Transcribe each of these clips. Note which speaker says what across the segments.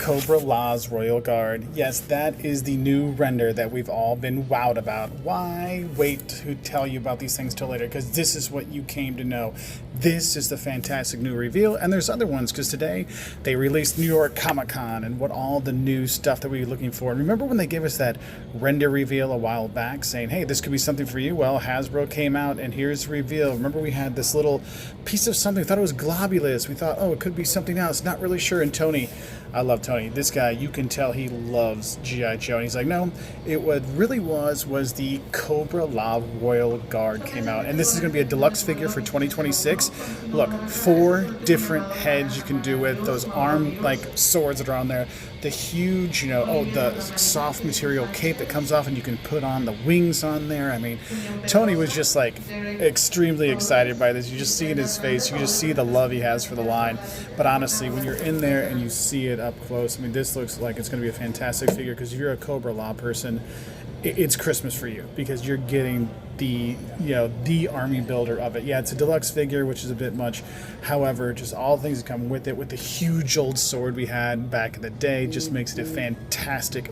Speaker 1: Cobra Royal Guard. Yes, that is the new render that we've all been wowed about. Why wait to tell you about these things till later? Because this is what you came to know. This is the fantastic new reveal, and there's other ones, because today they released New York Comic-Con and what all the new stuff that we were looking for. And remember when they gave us that render reveal a while back saying, hey, this could be something for you? Well, Hasbro came out and here's the reveal. Remember we had this little piece of something, we thought it was globulous. We thought, oh, it could be something else, not really sure. And Tony, I love Tony. This guy, you can tell he loves G.I. Joe. And he's like, no, what really was the Cobra Royal Guard came out. And this is going to be a deluxe figure for 2026. Look, 4 different heads you can do with those arm, like, swords that are on there. The huge, the soft material cape that comes off and you can put on the wings on there. I mean, Tony was just, like, extremely excited by this. You just see in his face. You just see the love he has for the line. But honestly, when you're in there and you see it up close, I mean, this looks like it's going to be a fantastic figure, because if you're a Cobra Law person, it's Christmas for you, because you're getting the army builder of it. Yeah, it's a deluxe figure, which is a bit much. However, just all the things that come with it, with the huge old sword we had back in the day, just makes it a fantastic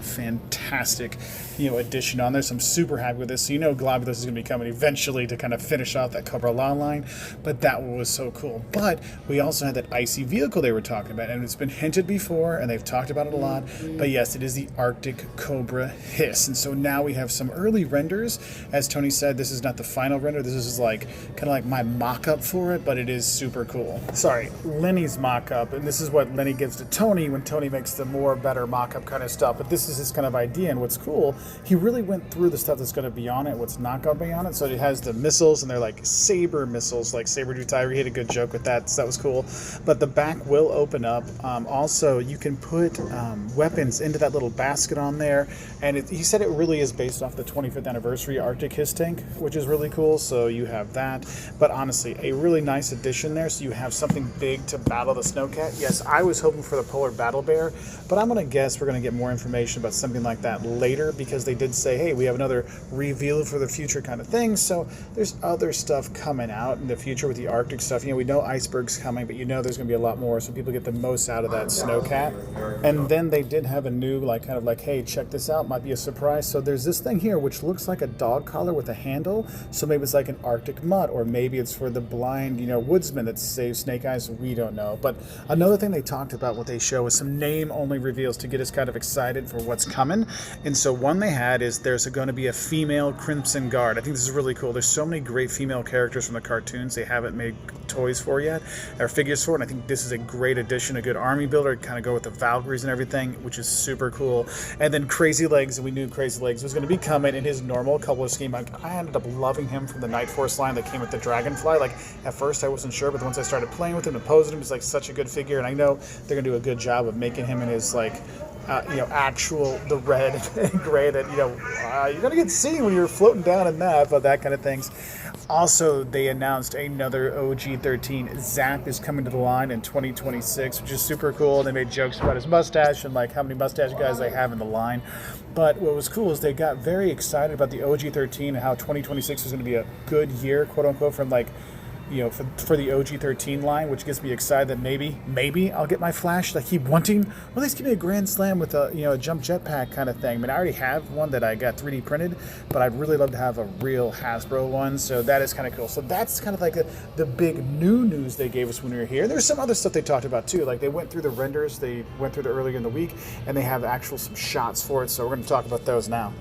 Speaker 1: addition on there. So I'm super happy with this. So Globulus is going to be coming eventually to kind of finish off that Cobra Law line, but that one was so cool. But we also had that icy vehicle they were talking about, and it's been hinted before, and they've talked about it a lot. But yes, it is the Arctic Cobra HISS, and so now we have some early renders. As Tony said, this is not the final render. This is kind of like my mock-up for it, but it is super cool. Sorry, Lenny's mock-up, and this is what Lenny gives to Tony when Tony makes the better mock-up kind of stuff. But this is his kind of idea, and what's cool, he really went through the stuff that's going to be on it, what's not going to be on it. So it has the missiles, and they're like saber missiles, like Saber-Tooth Tiger. He had a good joke with that, so that was cool. But the back will open up. Also, you can put weapons into that little basket on there, and he said it really is based off the 25th anniversary Arctic HISS tank, which is really cool. So you have that, but honestly, a really nice addition there. So you have something big to battle the Snowcat. Yes, I was hoping for the Polar Battle Bear, but I'm going to guess we're going to get more information about something like that later, because they did say, hey, we have another reveal for the future kind of thing. So there's other stuff coming out in the future with the Arctic stuff. We know Iceberg's coming, but there's going to be a lot more, so people get the most out of that Snowcat. And then they did have a new, hey, check this out, might be a surprise. So there's this thing here, which looks like a dog collar with a handle. So maybe it's like an Arctic mutt, or maybe it's for the blind, woodsman that saves snake eyes. We don't know. But another thing they talked about, what they show, was some name-only reveals to get us kind of excited for what's coming. And so one they had is there's going to be a female Crimson Guard. I think this is really cool. There's so many great female characters from the cartoons they haven't made toys for yet, or figures for, and I think this is a great addition, a good army builder, kind of go with the Valkyries and everything, which is super cool. And then Crazylegs, and we knew Crazylegs was going to be coming in his normal color scheme. I ended up loving him from the Night Force line that came with the Dragonfly. At first I wasn't sure, but once I started playing with him and posing him, he's such a good figure, and I know they're going to do a good job of making him in his actual, the red and gray that, you're going to get seen when you're floating down in that kind of things. Also, they announced another OG-13. Zap is coming to the line in 2026, which is super cool. They made jokes about his mustache and how many mustache guys they have in the line. But what was cool is they got very excited about the OG-13 and how 2026 is going to be a good year, quote unquote, from for the OG-13 line, which gets me excited that maybe I'll get my Flash that I keep wanting. Or at least give me a Grand Slam with a jump jetpack kind of thing. I mean, I already have one that I got 3D printed, but I'd really love to have a real Hasbro one, so that is kind of cool. So that's kind of like the big new news they gave us when we were here. There's some other stuff they talked about too, they went through the renders, they went through it earlier in the week, and they have some shots for it, so we're going to talk about those now.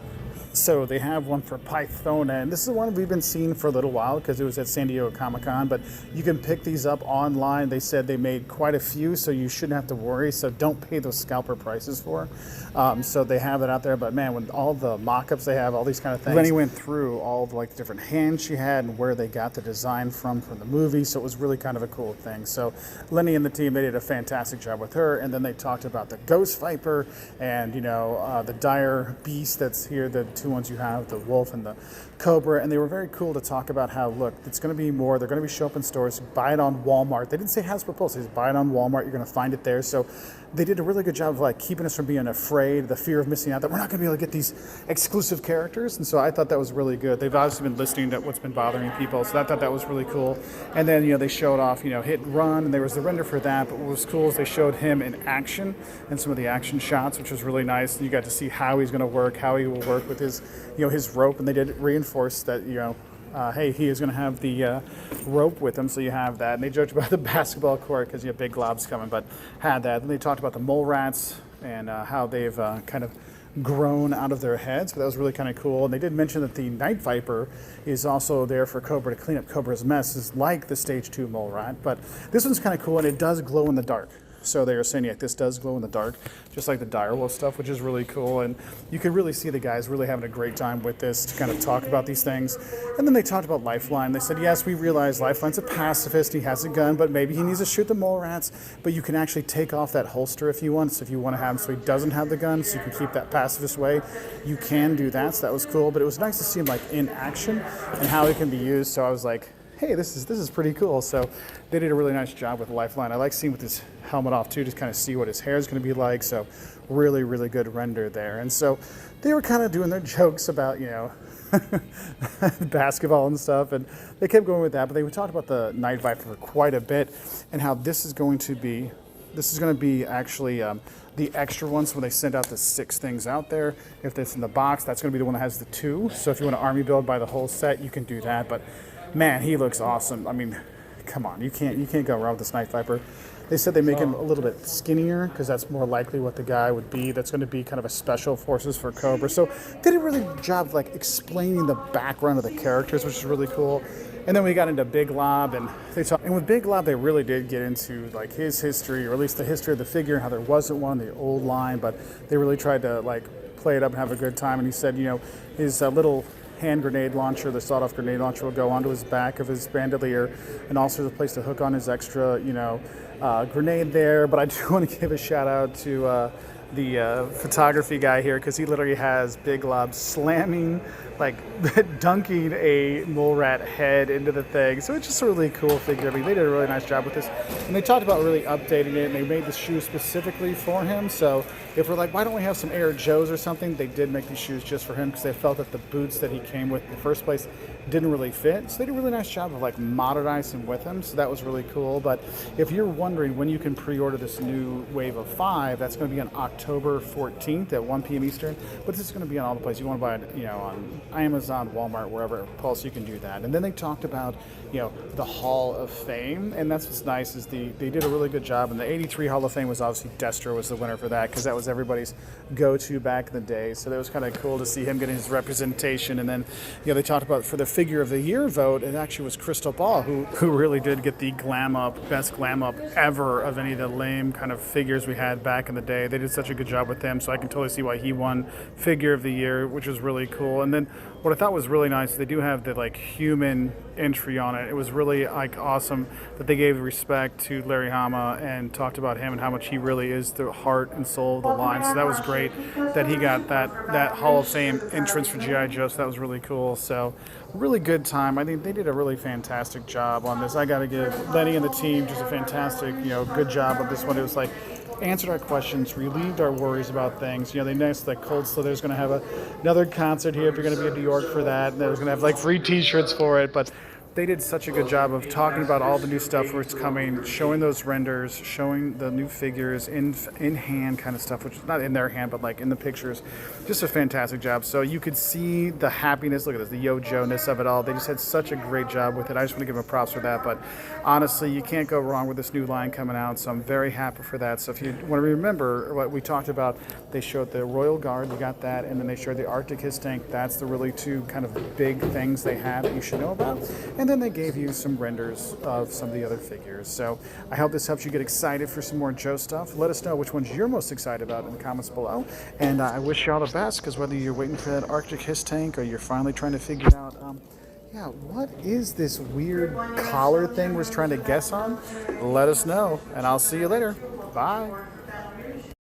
Speaker 1: So they have one for Pythona, and this is one we've been seeing for a little while because it was at San Diego Comic-Con, but you can pick these up online. They said they made quite a few, so you shouldn't have to worry, so don't pay those scalper prices for. So they have it out there, but man, with all the mock-ups they have, all these kind of things. Lenny went through all of the different hands she had and where they got the design from the movie, so it was really kind of a cool thing. So Lenny and the team, they did a fantastic job with her, and then they talked about the Ghost Viper and, the Dire Beast that's here, the two two ones you have, the Wolf and the Cobra, and they were very cool to talk about how, look, it's going to be more, they're going to be show up in stores, buy it on Walmart. They didn't say Hasbro Pulse, they said buy it on Walmart, you're going to find it there. So they did a really good job of like keeping us from being afraid, the fear of missing out, that we're not going to be able to get these exclusive characters. And so I thought that was really good. They've obviously been listening to what's been bothering people, so I thought that was really cool. And then, they showed off, hit and run, and there was the render for that. But what was cool is they showed him in action and some of the action shots, which was really nice. And you got to see how he's going to work, how he will work with his, his rope. And they did reinforce that, hey, he is going to have the rope with him, so you have that. And they joked about the basketball court because you have big globs coming, but had that. And they talked about the mole rats and how they've kind of grown out of their heads, but that was really kind of cool. And they did mention that the Night Viper is also there for Cobra to clean up Cobra's messes, like the Stage 2 mole rat. But this one's kind of cool, and it does glow in the dark. So they were saying, yeah, this does glow in the dark, just like the direwolf stuff, which is really cool. And you could really see the guys really having a great time with this to kind of talk about these things. And then they talked about Lifeline. They said, yes, we realize Lifeline's a pacifist. He has a gun, but maybe he needs to shoot the mole rats. But you can actually take off that holster if you want. So if you want to have him so he doesn't have the gun, so you can keep that pacifist way, you can do that. So that was cool. But it was nice to see him like in action and how it can be used. So I was like, hey, this is pretty cool. So they did a really nice job with Lifeline. I like seeing with his helmet off too, just kind of see what his hair is going to be like. So really, really good render there. And so they were kind of doing their jokes about, basketball and stuff. And they kept going with that. But they talked about the Night Viper for quite a bit and how this is going to be actually the extra ones when they send out the 6 things out there. If that's in the box, that's going to be the one that has the 2. So if you want to army build by the whole set, you can do that. But man, he looks awesome. I mean, come on, you can't go wrong with this Night Viper. They said they make him a little bit skinnier because that's more likely what the guy would be. That's going to be kind of a special forces for Cobra. So they did a really good job of like explaining the background of the characters, which is really cool. And then we got into Big Lob, and with Big Lob, they really did get into like his history, or at least the history of the figure, how there wasn't one, the old line, but they really tried to like play it up and have a good time. And he said, his little hand grenade launcher, the sawed-off grenade launcher, will go onto his back of his bandolier, and also there's a place to hook on his extra, grenade there. But I do want to give a shout out to the photography guy here, because he literally has Big Lob slamming, like dunking a mole rat head into the thing. So it's just a really cool figure. I mean, they did a really nice job with this. And they talked about really updating it, and they made the shoe specifically for him. So if we're like, why don't we have some Air Joes or something? They did make these shoes just for him because they felt that the boots that he came with in the first place didn't really fit. So they did a really nice job of like modernizing with him. So that was really cool. But if you're wondering when you can pre-order this new wave of 5, that's going to be on October 14th at 1 p.m. Eastern. But this is going to be on all the places. You want to buy it, on Amazon, Walmart, wherever, Pulse, you can do that. And then they talked about, the Hall of Fame. And that's what's nice is they did a really good job. And the 83 Hall of Fame was obviously Destro was the winner for that, because that was everybody's go-to back in the day. So that was kind of cool to see him getting his representation. And then, they talked about for the Figure of the Year vote, it actually was Crystal Ball who really did get the best glam up ever of any of the lame kind of figures we had back in the day. They did such a good job with him, so I can totally see why he won Figure of the Year, which was really cool. And then what I thought was really nice, they do have the like human entry on it. It was really like awesome that they gave respect to Larry Hama and talked about him and how much he really is the heart and soul of the line. So that was great that he got that Hall of Fame entrance for G.I. Joe. So that was really cool. So really good time. I think they did a really fantastic job on this. I got to give Lenny and the team just a fantastic, good job of this one. It was like answered our questions, relieved our worries about things. They announced that Cold Slither's going to have another concert here if you're going to be in New York for that. And they're going to have like free T-shirts for it. But they did such a good job of talking about all the new stuff where it's coming, showing those renders, showing the new figures in hand kind of stuff, which is not in their hand, but like in the pictures. Just a fantastic job. So you could see the happiness, look at this, the yo-jo-ness of it all. They just had such a great job with it. I just want to give them props for that. But honestly, you can't go wrong with this new line coming out. So I'm very happy for that. So if you want to remember what we talked about, they showed the Royal Guard, you got that, and then they showed the Arctic HISS tank. That's the really 2 kind of big things they have that you should know about. And then they gave you some renders of some of the other figures. So I hope this helps you get excited for some more Joe stuff. Let us know which ones you're most excited about in the comments below. And I wish you all the best, because whether you're waiting for that Arctic HISS tank or you're finally trying to figure out, what is this weird collar thing we're trying to guess on? Let us know, and I'll see you later. Bye.